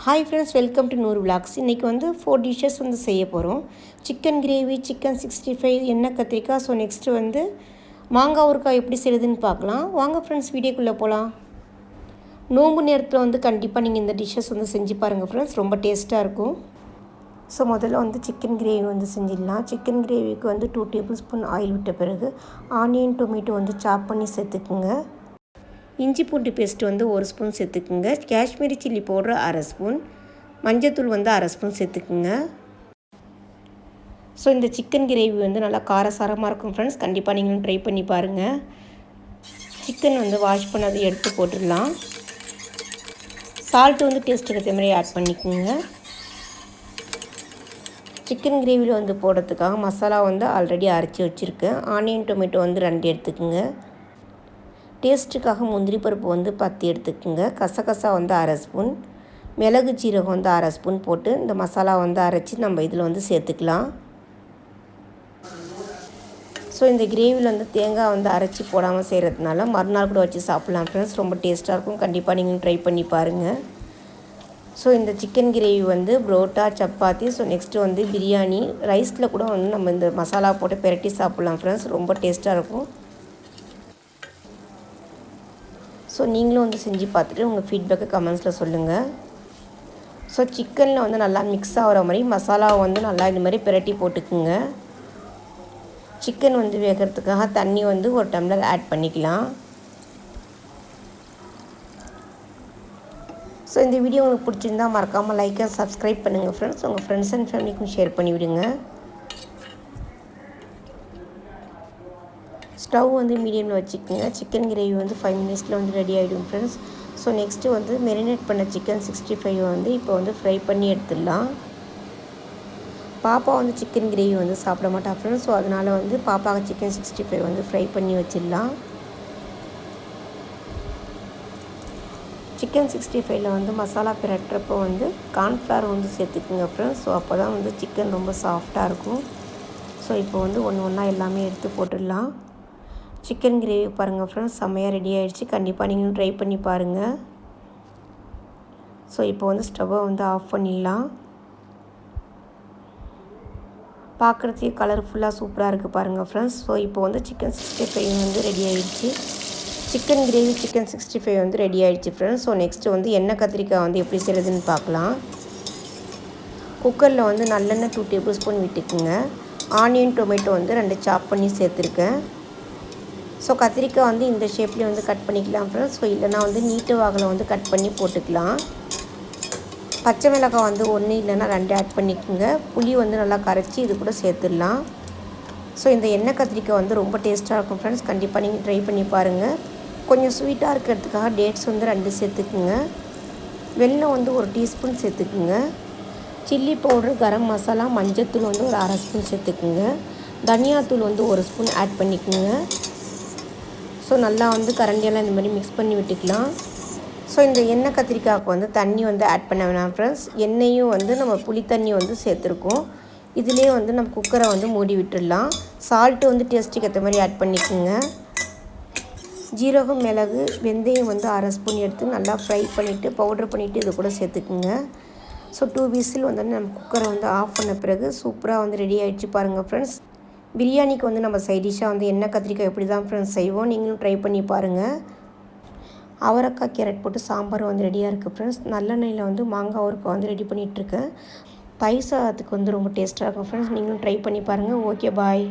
Hi friends, welcome to நூறு vlogs. இன்றைக்கி வந்து 4 டிஷ்ஷஸ் வந்து செய்ய போகிறோம். சிக்கன் கிரேவி, சிக்கன் 65, எண்ணெய் கத்திரிக்காய். ஸோ நெக்ஸ்ட்டு வந்து மாங்காய் ஊறுகாய் எப்படி செய்யுதுன்னு பார்க்கலாம். வாங்க ஃப்ரெண்ட்ஸ், வீடியோக்குள்ளே போகலாம். நோம்பு நேரத்தில் வந்து கண்டிப்பாக நீங்கள் இந்த டிஷ்ஷஸ் வந்து செஞ்சு பாருங்கள் ஃப்ரெண்ட்ஸ், ரொம்ப டேஸ்ட்டாக இருக்கும். ஸோ முதல்ல வந்து சிக்கன் கிரேவி வந்து செஞ்சிடலாம். சிக்கன் கிரேவிக்கு வந்து 2 டேபிள் ஸ்பூன் ஆயில் விட்ட பிறகு ஆனியன், டொமேட்டோ வந்து சாப் பண்ணி சேர்த்துக்குங்க. இஞ்சி பூண்டு பேஸ்ட்டு வந்து 1 ஸ்பூன் சேர்த்துக்குங்க. காஷ்மீரி சில்லி பவுடர் 1/2 ஸ்பூன், மஞ்சத்தூள் வந்து 1/2 ஸ்பூன் சேர்த்துக்குங்க. ஸோ இந்த சிக்கன் கிரேவி வந்து நல்லா காரசாரமாக இருக்கும் ஃப்ரெண்ட்ஸ், கண்டிப்பாக நீங்களும் ட்ரை பண்ணி பாருங்கள். சிக்கன் வந்து வாஷ் பண்ணதை எடுத்து போட்டுடலாம். சால்ட்டு வந்து டேஸ்ட்டுக்கு ஏற்ற மாதிரி ஆட் பண்ணிக்கோங்க. சிக்கன் கிரேவியில் வந்து போடுறதுக்காக மசாலா வந்து ஆல்ரெடி அரைச்சி வச்சுருக்கேன். ஆனியன், டொமேட்டோ வந்து 2 எடுத்துக்கோங்க. டேஸ்ட்டுக்காக முந்திரி பருப்பு வந்து 10 எடுத்துக்கோங்க. கசகசா வந்து 1/2 ஸ்பூன், மிளகு சீரகம் வந்து 1/2 ஸ்பூன் போட்டு இந்த மசாலா வந்து அரைச்சி நம்ம இதில் வந்து சேர்த்துக்கலாம். ஸோ இந்த கிரேவியில் வந்து தேங்காய் வந்து அரைச்சி போடாமல் செய்கிறதுனால மறுநாள் கூட வச்சு சாப்பிட்லாம் ஃப்ரெண்ட்ஸ், ரொம்ப டேஸ்ட்டாக இருக்கும். கண்டிப்பாக நீங்கள் ட்ரை பண்ணி பாருங்கள். ஸோ இந்த சிக்கன் கிரேவி வந்து புரோட்டா, சப்பாத்தி, ஸோ நெக்ஸ்ட்டு வந்து பிரியாணி, ரைஸில் கூட வந்து நம்ம இந்த மசாலா போட்டு பெரட்டி சாப்பிட்லாம் ஃப்ரெண்ட்ஸ், ரொம்ப டேஸ்ட்டாக இருக்கும். ஸோ நீங்களும் வந்து செஞ்சு பார்த்துட்டு உங்கள் ஃபீட்பேக்கை கமெண்ட்ஸில் சொல்லுங்கள். ஸோ சிக்கனில் வந்து நல்லா மிக்ஸ் ஆகிற மாதிரி மசாலாவை வந்து நல்லா இந்த மாதிரி பிரட்டி போட்டுக்குங்க. சிக்கன் வந்து வேகிறதுக்காக தண்ணி வந்து 1 டம்ளர் ஆட் பண்ணிக்கலாம். ஸோ இந்த வீடியோ உங்களுக்கு பிடிச்சிருந்தால் மறக்காமல் லைக் அண்ட் சப்ஸ்கிரைப் பண்ணுங்கள் ஃப்ரெண்ட்ஸ். உங்கள் ஃப்ரெண்ட்ஸ் அண்ட் ஃபேமிலிக்கும் ஷேர் பண்ணிவிடுங்க. ஸ்டவ் வந்து மீடியமில் வச்சுக்கோங்க. சிக்கன் கிரேவி வந்து 5 மினிட்ஸில் வந்து ரெடி ஆகிடும் ஃப்ரெண்ட்ஸ். ஸோ நெக்ஸ்ட்டு வந்து மெரினேட் பண்ண சிக்கன் 65 வந்து இப்போ வந்து ஃப்ரை பண்ணி எடுத்துடலாம். பாப்பா வந்து சிக்கன் கிரேவி வந்து சாப்பிட மாட்டா ஃப்ரெண்ட்ஸ், ஸோ அதனால் வந்து பாப்பாவுக்கு சிக்கன் 65 வந்து ஃப்ரை பண்ணி வச்சிடலாம். சிக்கன் 65ல் வந்து மசாலா பிரட்டுறப்போ வந்து கார்ன்ஃப்ளவர் வந்து சேர்த்துக்குங்க ஃப்ரெண்ட்ஸ். ஸோ அப்போ தான் வந்து சிக்கன் ரொம்ப சாஃப்டாக இருக்கும். ஸோ இப்போ வந்து ஒன்றா எல்லாமே எடுத்து போட்டுடலாம். சிக்கன் கிரேவி பாருங்கள் ஃப்ரெண்ட்ஸ், செம்மையாக ரெடி ஆகிடுச்சு. கண்டிப்பாக நீங்களும் ட்ரை பண்ணி பாருங்கள். ஸோ இப்போ வந்து ஸ்டவ்வை வந்து ஆஃப் பண்ணிடலாம். பார்க்குறதுக்கே கலர்ஃபுல்லாக சூப்பராக இருக்குது பாருங்கள் ஃப்ரெண்ட்ஸ். ஸோ இப்போ வந்து சிக்கன் 65 வந்து ரெடி ஆகிடுச்சு. சிக்கன் கிரேவி, சிக்கன் 65 வந்து ரெடி ஆகிடுச்சு ஃப்ரெண்ட்ஸ். ஸோ நெக்ஸ்ட்டு வந்து எண்ணெய் கத்திரிக்காய் வந்து எப்படி செய்கிறதுன்னு பார்க்கலாம். குக்கரில் வந்து நல்லெண்ணெய் 2 டேபிள் ஸ்பூன் விட்டுக்குங்க. ஆனியன், டொமேட்டோ வந்து 2 சாப் பண்ணி சேர்த்துருக்கேன். ஸோ கத்திரிக்காய் வந்து இந்த ஷேப்லேயே வந்து கட் பண்ணிக்கலாம் ஃப்ரெண்ட்ஸ். ஸோ இல்லைனா வந்து நீட்டு வாகில் வந்து கட் பண்ணி போட்டுக்கலாம். பச்சை மிளகாய் வந்து 1 இல்லைனா 2 ஆட் பண்ணிக்கோங்க. புளி வந்து நல்லா கரைச்சி இது கூட சேர்த்துடலாம். ஸோ இந்த எண்ணெய் கத்திரிக்காய் வந்து ரொம்ப டேஸ்ட்டாக இருக்கும் ஃப்ரெண்ட்ஸ், கண்டிப்பாக நீங்கள் ட்ரை பண்ணி பாருங்கள். கொஞ்சம் ஸ்வீட்டாக இருக்கிறதுக்காக டேட்ஸ் வந்து 2 சேர்த்துக்குங்க. வெல்லம் வந்து 1 டீஸ்பூன் சேர்த்துக்குங்க. சில்லி பவுட்ரு, கரம் மசாலா, மஞ்சத்தூள் வந்து ஒரு 1/2 ஸ்பூன் சேர்த்துக்குங்க. தனியாத்தூள் வந்து 1 ஸ்பூன் ஆட் பண்ணிக்கோங்க. ஸோ நல்லா வந்து கரண்டியெல்லாம் இந்த மாதிரி மிக்ஸ் பண்ணி விட்டுக்கலாம். ஸோ இந்த எண்ணெய் கத்திரிக்காய்க்கு வந்து தண்ணி வந்து ஆட் பண்ண வேணாம் ஃப்ரெண்ட்ஸ், எண்ணெயும் வந்து நம்ம புளி தண்ணி வந்து சேர்த்துருக்கோம். இதிலே வந்து நம்ம குக்கரை வந்து மூடி விட்டுடலாம். சால்ட்டு வந்து டேஸ்ட்டுக்கு ஏற்ற மாதிரி ஆட் பண்ணிக்கோங்க. ஜீரகம், மிளகு, வெந்தயம் வந்து 1/2 ஸ்பூன் எடுத்து நல்லா ஃப்ரை பண்ணிவிட்டு பவுட்ரு பண்ணிவிட்டு இது கூட சேர்த்துக்குங்க. ஸோ 2 விசில் வந்து நம்ம குக்கரை வந்து ஆஃப் பண்ண பிறகு சூப்பராக வந்து ரெடி ஆகிடுச்சு பாருங்கள் ஃப்ரெண்ட்ஸ். பிரியாணிக்கு வந்து நம்ம சைடிஷ்ஷாக வந்து எண்ணெய் கத்திரிக்காய் எப்படி தான் ஃப்ரெண்ட்ஸ் செய்வோம், நீங்களும் ட்ரை பண்ணி பாருங்கள். அவரைக்காய், கேரட் போட்டு சாம்பார் வந்து ரெடியாக இருக்குது ஃப்ரெண்ட்ஸ். நல்லெண்ணெயில் வந்து மாங்காய் ஊறுகாய் வந்து ரெடி பண்ணிகிட்ருக்கேன். தயிர் சாதத்துக்கு வந்து ரொம்ப டேஸ்ட்டாக இருக்கும் ஃப்ரெண்ட்ஸ், நீங்களும் ட்ரை பண்ணி பாருங்கள். ஓகே, பாய்.